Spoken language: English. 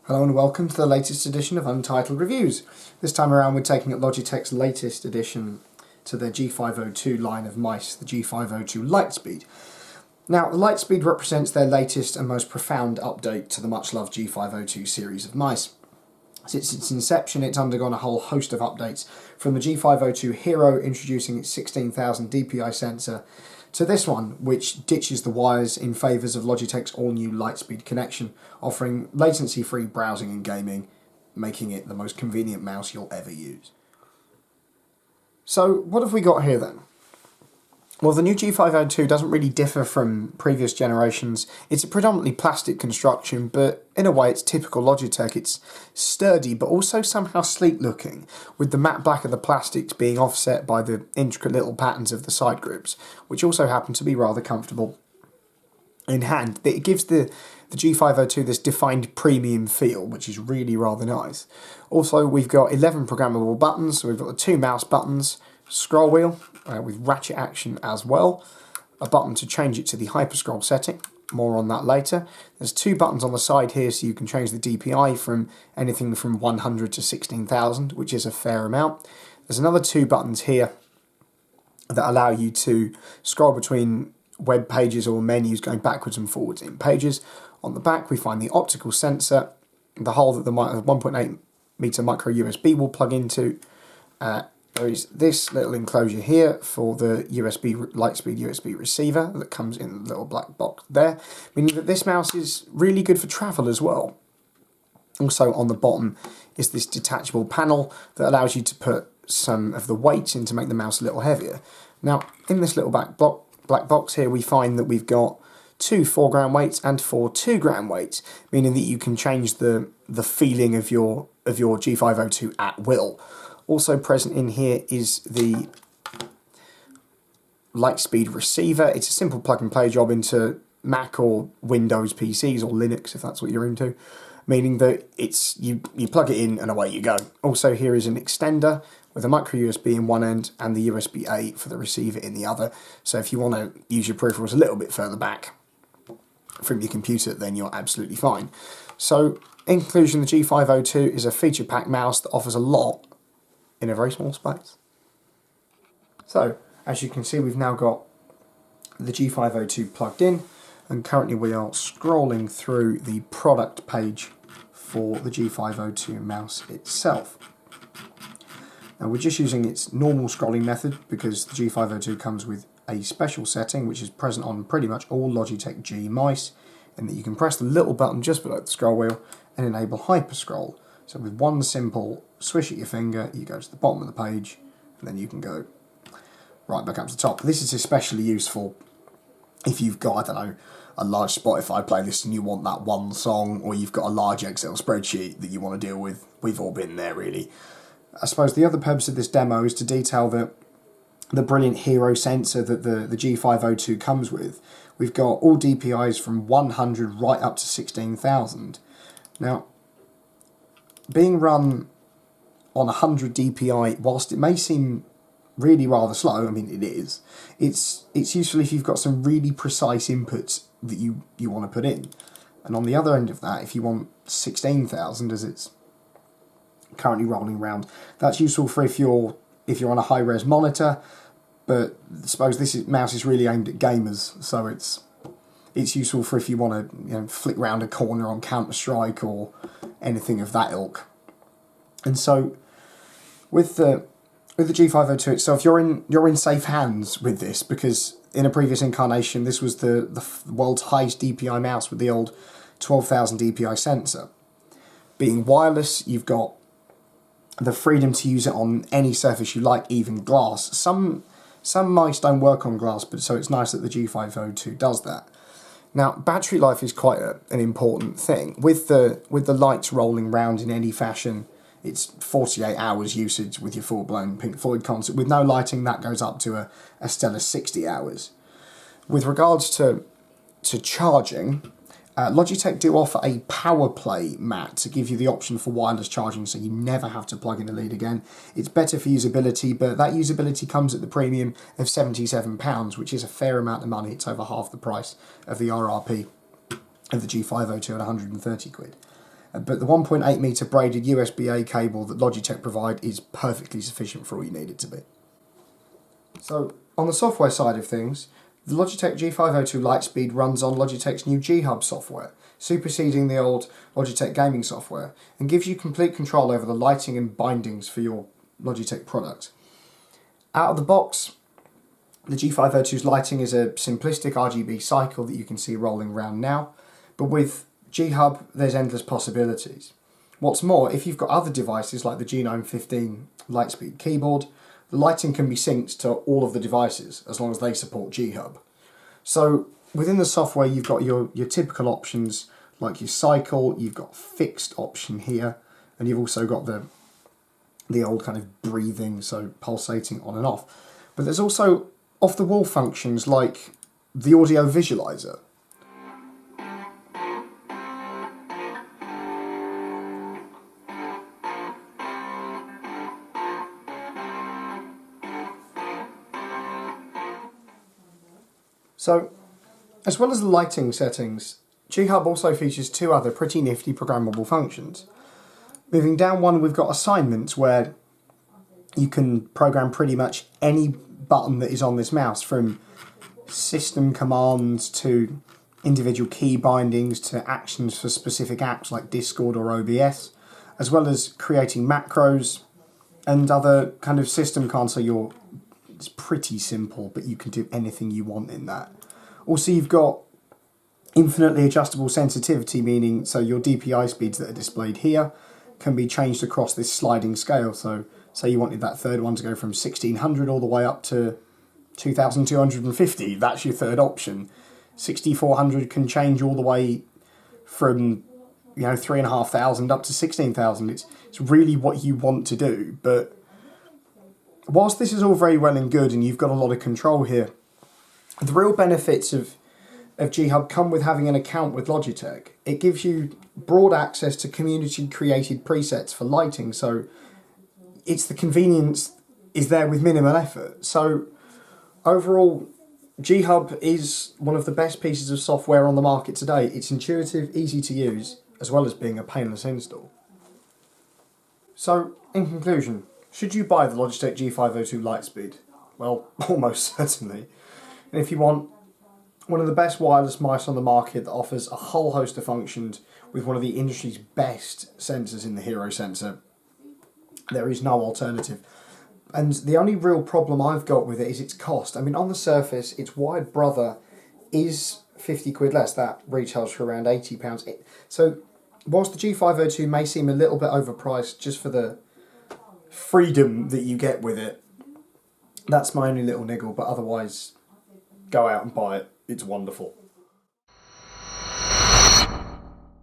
Hello and welcome to the latest edition of Untitled Reviews. This time around we're taking up Logitech's latest addition to their G502 line of mice, the G502 LIGHTSPEED. Now, the LIGHTSPEED represents their latest and most profound update to the much-loved G502 series of mice. Since its inception, it's undergone a whole host of updates, from the G502 Hero introducing its 16,000 DPI sensor, to this one, which ditches the wires in favours of Logitech's all-new LIGHTSPEED connection, offering latency-free browsing and gaming, making it the most convenient mouse you'll ever use. So, what have we got here then? Well, the new G502 doesn't really differ from previous generations. It's a predominantly plastic construction, but in a way it's typical Logitech. It's sturdy, but also somehow sleek looking, with the matte black of the plastics being offset by the intricate little patterns of the side grips, which also happen to be rather comfortable in hand. It gives the G502 this defined premium feel, which is really rather nice. Also, we've got 11 programmable buttons, so we've got the two mouse buttons, scroll wheel with ratchet action as well, a button to change it to the hyperscroll setting, more on that later. There's two buttons on the side here so you can change the DPI from anything from 100 to 16,000, which is a fair amount. There's another two buttons here that allow you to scroll between web pages or menus going backwards and forwards in pages. On the back we find the optical sensor, the hole that the 1.8 meter micro USB will plug into. There is this little enclosure here for the LIGHTSPEED USB receiver that comes in the little black box there, meaning that this mouse is really good for travel as well. Also on the bottom is this detachable panel that allows you to put some of the weights in to make the mouse a little heavier. Now, in this little black box here, we find that we've got two 4-gram weights and four 2-gram weights, meaning that you can change the feeling of your G502 at will. Also present in here is the LIGHTSPEED receiver. It's a simple plug and play job into Mac or Windows PCs or Linux if that's what you're into, meaning that you plug it in and away you go. Also here is an extender with a micro USB in one end and the USB-A for the receiver in the other. So if you want to use your peripherals a little bit further back from your computer, then you're absolutely fine. So in conclusion, the G502 is a feature-packed mouse that offers a lot in a very small space. So, as you can see, we've now got the G502 plugged in, and currently we are scrolling through the product page for the G502 mouse itself. Now we're just using its normal scrolling method because the G502 comes with a special setting which is present on pretty much all Logitech G mice, and that you can press the little button just below the scroll wheel and enable hyperscroll. So with one simple swish at your finger, you go to the bottom of the page, and then you can go right back up to the top. This is especially useful if you've got, I don't know, a large Spotify playlist and you want that one song, or you've got a large Excel spreadsheet that you want to deal with. We've all been there, really. I suppose the other purpose of this demo is to detail the brilliant Hero sensor that the G502 comes with. We've got all DPIs from 100 right up to 16,000. Now, being run on 100 DPI, whilst it may seem really rather slow, I mean it is, it's useful if you've got some really precise inputs that you want to put in. And on the other end of that, if you want 16,000 as it's currently rolling around, that's useful for if you're on a high-res monitor, but I suppose this mouse is really aimed at gamers, so it's useful for if you want to flick round a corner on Counter-Strike or anything of that ilk. And so with the G502 itself, you're in safe hands with this, because in a previous incarnation this was the world's highest DPI mouse with the old 12,000 DPI sensor. Being wireless, you've got the freedom to use it on any surface you like, even glass. Some mice don't work on glass, but so it's nice that the G502 does that. Now, battery life is quite an important thing. With the lights rolling round in any fashion, it's 48 hours usage with your full-blown Pink Floyd concert. With no lighting, that goes up to a stellar 60 hours. With regards to charging, Logitech do offer a power play mat to give you the option for wireless charging, so you never have to plug in a lead again. It's better for usability, but that usability comes at the premium of £77, which is a fair amount of money. It's over half the price of the RRP of the G502 at 130 quid. but the 1.8 meter braided USB-A cable that Logitech provide is perfectly sufficient for all you need it to be. So, on the software side of things, the Logitech G502 LIGHTSPEED runs on Logitech's new G-Hub software, superseding the old Logitech gaming software, and gives you complete control over the lighting and bindings for your Logitech product. Out of the box, the G502's lighting is a simplistic RGB cycle that you can see rolling around now, but with G-Hub there's endless possibilities. What's more, if you've got other devices like the G915 LIGHTSPEED keyboard, the lighting can be synced to all of the devices as long as they support G-Hub. So within the software you've got your typical options like your cycle, you've got fixed option here, and you've also got the old kind of breathing, so pulsating on and off. But there's also off-the-wall functions like the audio visualizer. So, as well as the lighting settings, G-Hub also features two other pretty nifty programmable functions. Moving down one, we've got assignments where you can program pretty much any button that is on this mouse, from system commands to individual key bindings to actions for specific apps like Discord or OBS, as well as creating macros and other kind of system commands. So it's pretty simple, but you can do anything you want in that. Also, you've got infinitely adjustable sensitivity, meaning so your DPI speeds that are displayed here can be changed across this sliding scale. So say you wanted that third one to go from 1600 all the way up to 2250, that's your third option. 6400 can change all the way from 3,500 up to 16,000. It's really what you want to do. But whilst this is all very well and good and you've got a lot of control here, the real benefits of G-Hub come with having an account with Logitech. It gives you broad access to community-created presets for lighting, so it's the convenience is there with minimal effort. So overall, G-Hub is one of the best pieces of software on the market today. It's intuitive, easy to use, as well as being a painless install. So, in conclusion, should you buy the Logitech G502 LIGHTSPEED? Well, almost certainly. And if you want one of the best wireless mice on the market that offers a whole host of functions with one of the industry's best sensors in the Hero sensor, there is no alternative. And the only real problem I've got with it is its cost. I mean, on the surface, its wide brother is 50 quid less. That retails for around £80. So, whilst the G502 may seem a little bit overpriced just for the freedom that you get with it, that's my only little niggle, but otherwise, go out and buy it. It's wonderful.